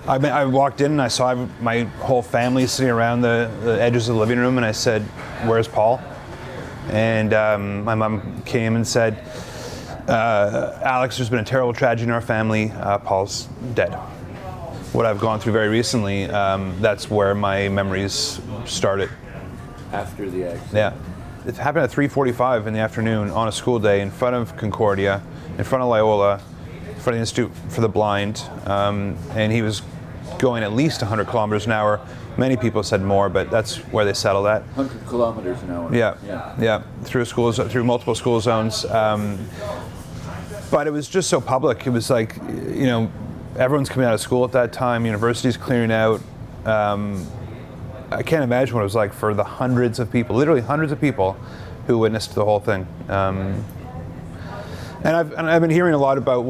I walked in and I saw my whole family sitting around the edges of the living room, and I said, "Where's Paul?" And my mom came and said, "Alex, there's been a terrible tragedy in our family. Paul's dead." What I've gone through very recently, that's where my memories started. After the accident? Yeah. It happened at 3:45 in the afternoon on a school day in front of Concordia, in front of Loyola, in front of the Institute for the Blind, and he was going at least 100 kilometers an hour. Many people said more, but that's where they settled at. 100 kilometers an hour. Yeah. Through multiple school zones. But it was just so public. It was like, everyone's coming out of school at that time. University's clearing out. I can't imagine what it was like for the hundreds of people, literally hundreds of people, who witnessed the whole thing. And I've been hearing a lot about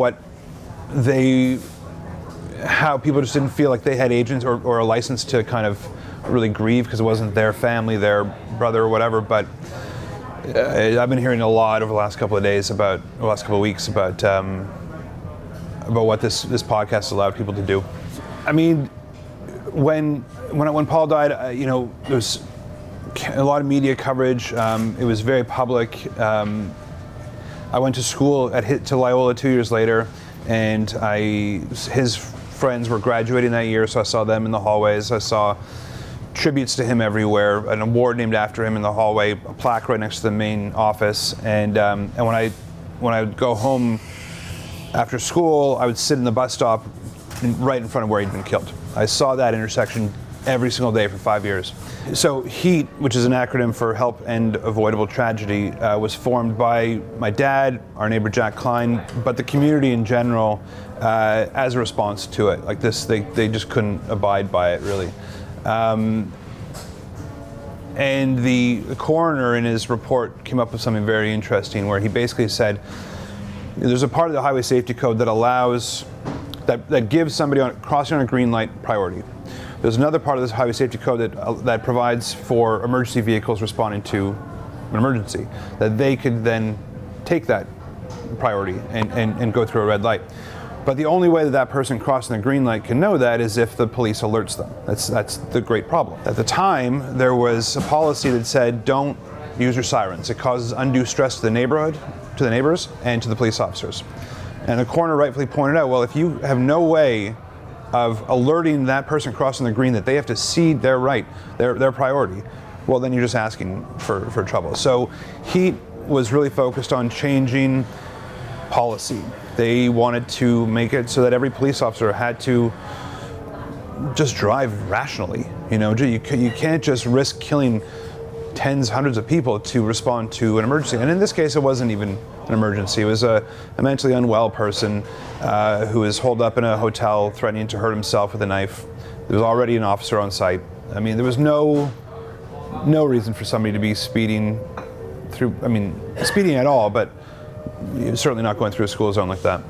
how people just didn't feel like they had agents or a license to kind of really grieve because it wasn't their family, their brother or whatever. But I've been hearing a lot over the last couple of weeks about what this podcast allowed people to do. I mean, when Paul died, there was a lot of media coverage. It was very public. I went to school to Loyola 2 years later, and his friends were graduating that year, so I saw them in the hallways. I saw tributes to him everywhere, an award named after him in the hallway, a plaque right next to the main office. And when I would go home after school, I would sit in the bus stop right in front of where he'd been killed. I saw that intersection every single day for 5 years. So HEAT, which is an acronym for Help End Avoidable Tragedy, was formed by my dad, our neighbor Jack Klein, but the community in general as a response to it. Like this, they just couldn't abide by it, really. And the coroner in his report came up with something very interesting where he basically said, there's a part of the highway safety code that allows, that gives somebody crossing on a green light priority. There's another part of this highway safety code that provides for emergency vehicles responding to an emergency, that they could then take that priority and go through a red light. But the only way that person crossing the green light can know that is if the police alerts them. That's the great problem. At the time, there was a policy that said, don't use your sirens. It causes undue stress to the neighborhood, to the neighbors, and to the police officers. And the coroner rightfully pointed out, well, if you have no way of alerting that person crossing the green that they have to cede their right, their priority, well, then you're just asking for trouble. So HEAT was really focused on changing policy. They wanted to make it so that every police officer had to just drive rationally. You can't just risk killing hundreds of people to respond to an emergency. And in this case, it wasn't even an emergency. It was a mentally unwell person who was holed up in a hotel threatening to hurt himself with a knife. There was already an officer on site. I mean, there was no reason for somebody to be speeding at all, but certainly not going through a school zone like that.